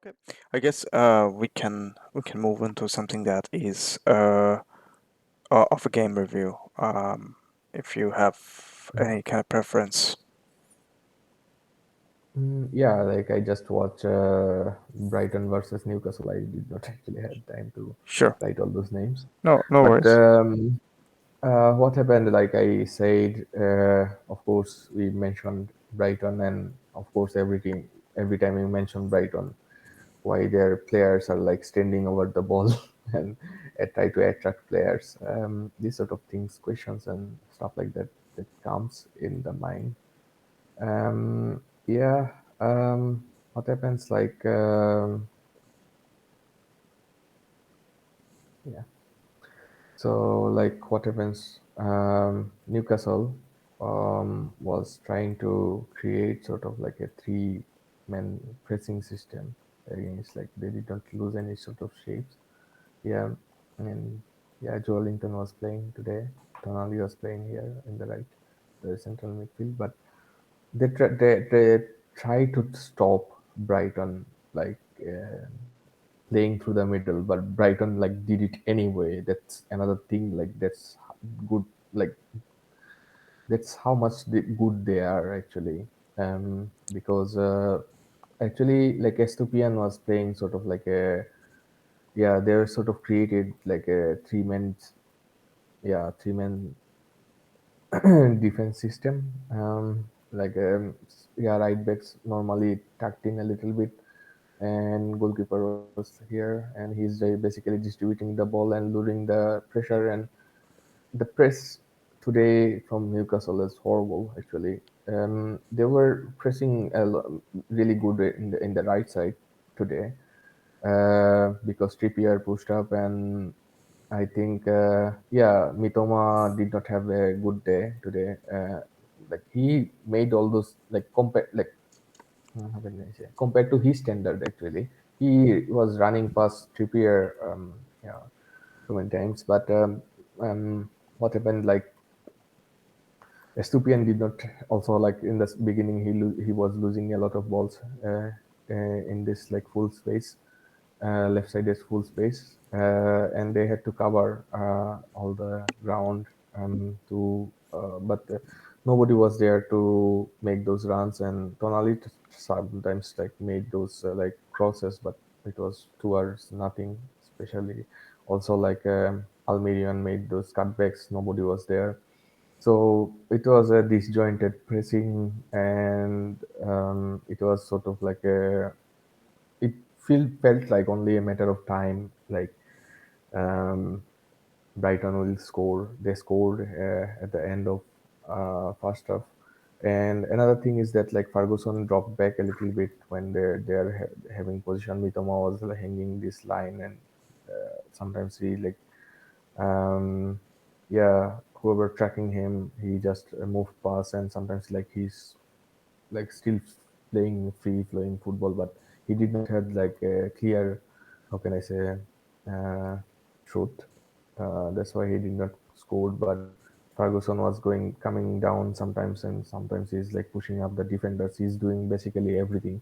Okay, I guess we can move into something that is of a game review. If you have any kind of preference. Yeah, like I just watched Brighton versus Newcastle. I did not actually have time to Sure. write all those names. No, no But worries. what happened, like I said, of course, we mentioned Brighton, and of course, every time we mention Brighton, why their players are like standing over the ball and try to attract players. These sort of things, questions, and stuff like that that comes in the mind. Yeah. What happens? Like, yeah. So, like, what happens? Newcastle was trying to create sort of like a three-man pressing system against, like, they did not lose any sort of shapes. Yeah, and yeah, Joe Linton was playing today. Tonali was playing here in the right, the central midfield, but they try to stop Brighton, like playing through the middle, but Brighton like did it anyway. That's another thing. Like that's good. Like that's how much good they are actually. Because actually like Estupian was playing sort of like a, yeah, they were sort of created like a three man defense system. Like yeah, right backs normally tucked in a little bit, and goalkeeper was here, and he's basically distributing the ball and luring the pressure. And the press today from Newcastle is horrible actually. They were pressing really good in the right side today, because Trippier pushed up, and I think yeah, Mitoma did not have a good day today. Like he made all those like how can I say, compared to his standard actually, he was running past Trippier, yeah, too many times. But what happened, like Estupian did not also, like in the beginning, he was losing a lot of balls in this like full space, left side is full space, and they had to cover all the ground, but nobody was there to make those runs. And Tonali sometimes like made those like crosses, but it was towards nothing, especially also like Almirian made those cutbacks, nobody was there. So it was a disjointed pressing, and it was sort of like a, it felt like only a matter of time. Like um, Brighton will score. They scored at the end of first half. And another thing is that like Ferguson dropped back a little bit when they're having position. Mitoma was like, hanging this line, and sometimes he like yeah, whoever tracking him, he just moved past, and sometimes like he's like still playing free flowing football, but he did not have like a clear, how can I say, uh, truth. That's why he did not score. But Ferguson was coming down sometimes, and sometimes he's like pushing up the defenders. He's doing basically everything,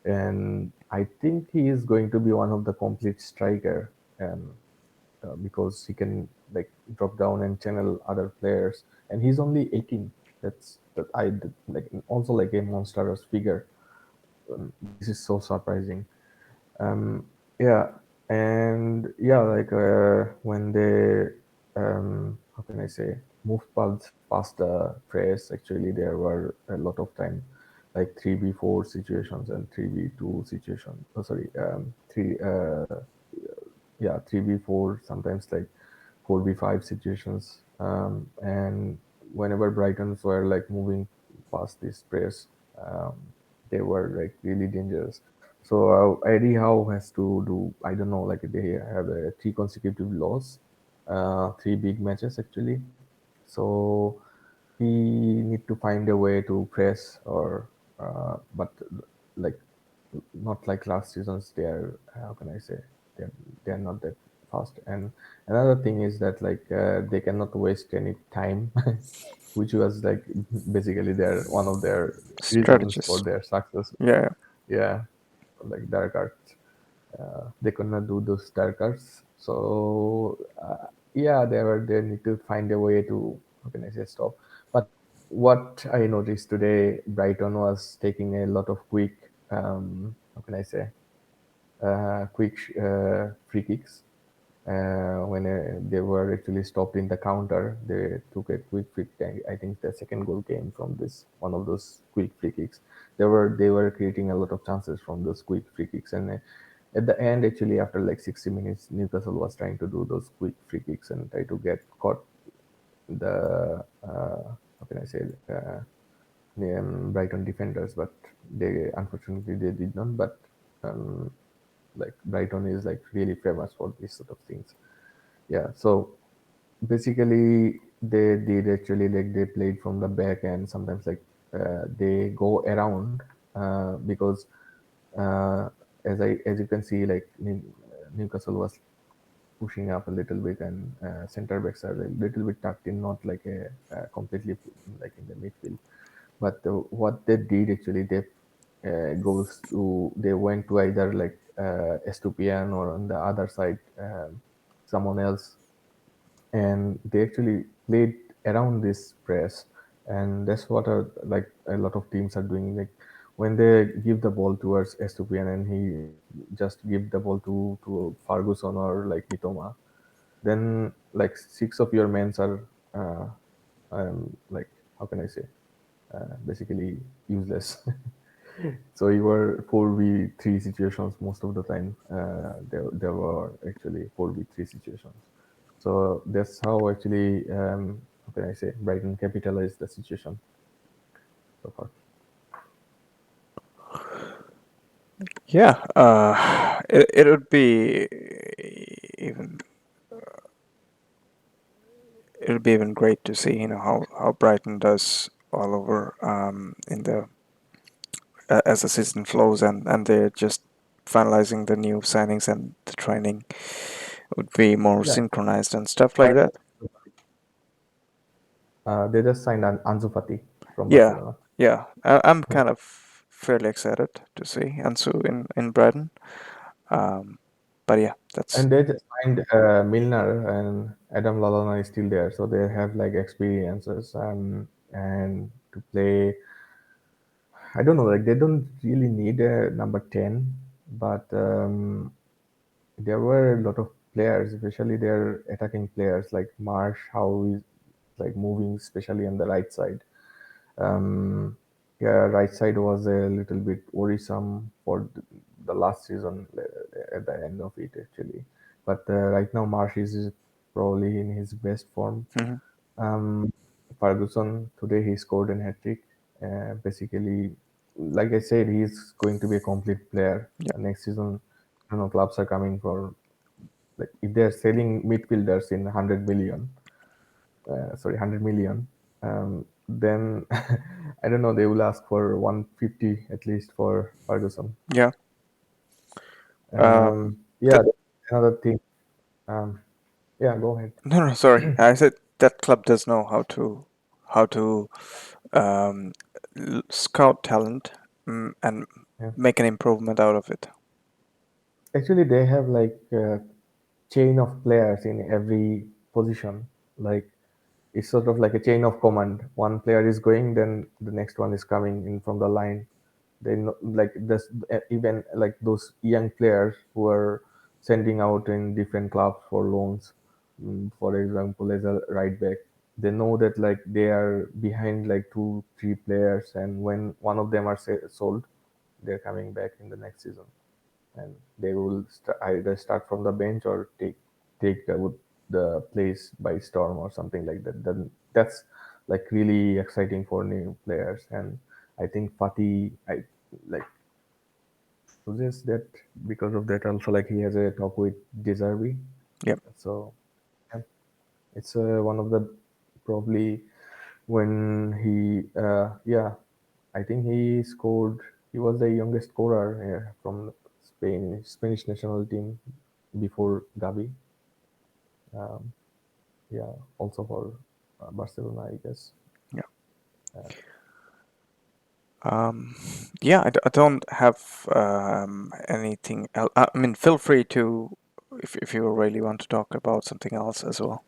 and I think he is going to be one of the complete striker. Because he can like drop down and channel other players, and he's only 18. That's that I like, also like a monstrous figure. This is so surprising. um yeah, and yeah, like when they how can I say, moved past the press, actually there were a lot of time like 3v4 situations and 3v2 situation, oh sorry, 3v4, sometimes like 4v5 situations. And whenever Brightons were like moving past this press, um, they were like really dangerous. So Eddie Howe has to do, I don't know, like they have three consecutive loss, three big matches actually. So he need to find a way to press, or but like not like last seasons. They are, how can I say, they're they're not that fast. And another thing is that like they cannot waste any time, which was like basically their one of their reasons for Strategies. their success. Yeah. Yeah, like dark arts. they could not do those starters. So yeah, they need to find a way to, how can I say, stop. But what I noticed today, Brighton was taking a lot of quick, how can I say, quick free kicks. When they were actually stopped in the counter, they took a quick free kick. I think the second goal came from this one of those quick free kicks. They were creating a lot of chances from those quick free kicks, and at the end, actually, after like 60 minutes, Newcastle was trying to do those quick free kicks and try to get caught the how can I say, the Brighton defenders, but they unfortunately they did not. But um, like Brighton is like really famous for these sort of things. Yeah, so basically they did actually, like they played from the back, and sometimes like they go around because uh, as you can see, like Newcastle was pushing up a little bit, and center backs are a little bit tucked in, not like a completely like in the midfield. But what they did actually, they went to either like Estupian, or on the other side someone else, and they actually played around this press, and that's what like a lot of teams are doing. Like when they give the ball towards Estupian, and he just give the ball to Ferguson or like Mitoma, then like six of your men are uh, like, how can I say, basically useless. So you were 4v3 situations most of the time. There were actually 4v3 situations. So that's how actually, how can I say, Brighton capitalized the situation so far. Yeah, it would be even it would be even great to see, how Brighton does all over in the as the season flows, and they're just finalizing the new signings, and the training would be more Yeah, synchronized and stuff like signed that. they just signed an Ansu Fati from Yeah, Barcelona. yeah. I'm kind of fairly excited to see Ansu in Brighton. Um, but yeah, that's And they just signed Milner, and Adam Lallana is still there, so they have like experiences and to play. I don't know, like they don't really need a number 10, but there were a lot of players, especially their attacking players like Marsh, how he's like moving, especially on the right side. Um, yeah, right side was a little bit worrisome for the last season at the end of it actually. But right now, Marsh is probably in his best form. mhm. Um, Ferguson today he scored an hat trick. Basically, like I said, he's going to be a complete player Yeah, next season. I know clubs are coming for, like if they're selling midfielders in 100 million, sorry, 100 million, then I don't know, they will ask for 150 at least for Ferguson. yeah. Um, Yeah, that another thing. Um, yeah, go ahead. no, no, sorry. I said that club does know how to um, scout talent, and Yeah. make an improvement out of it. Actually, they have like a chain of players in every position. Like it's sort of like a chain of command. One player is going, then the next one is coming in from the line. They know, like this, even like those young players who are sending out in different clubs for loans. For example, as a right back, they know that like they are behind like two, three players, and when one of them are sold, they're coming back in the next season, and they will either start from the bench or take the place by storm or something like that. Then that's like really exciting for new players, and I think Fatih, I like possess that because of that. Also, like he has a talk with Deserbi, Yep. so yeah, it's one of the probably when he yeah, I think he scored. He was the youngest scorer from Spanish national team before Gavi. Um, yeah, also for Barcelona, I guess. Yeah. Um, yeah, I don't have anything else. I mean, feel free to, if you really want to talk about something else as well.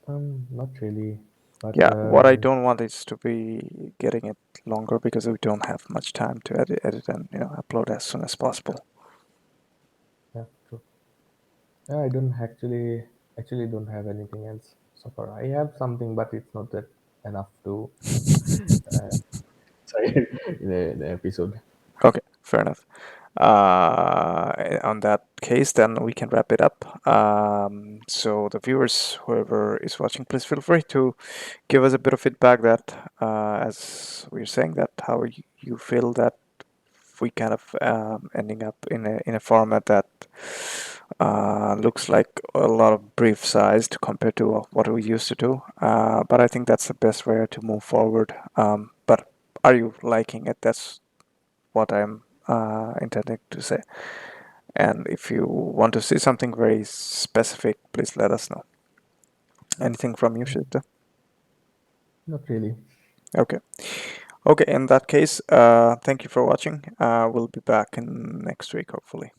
Not really, but Yeah, what I don't want is to be getting it longer because we don't have much time to edit and upload as soon as possible. yeah, true. Yeah, I don't actually don't have anything else so far. I have something, but it's not that enough to uh, say in the episode. Okay, fair enough. On that case, then we can wrap it up. So the viewers, whoever is watching, please feel free to give us a bit of feedback that, as we are saying, that how you feel that we kind of ending up in a format that looks like a lot of brief sized compared to what we used to do. But I think that's the best way to move forward. But are you liking it? That's what I'm intending to say. And if you want to see something very specific, please let us know. Anything from you, Shita? Not really. Okay. Okay, in that case, thank you for watching. We'll be back in next week, hopefully.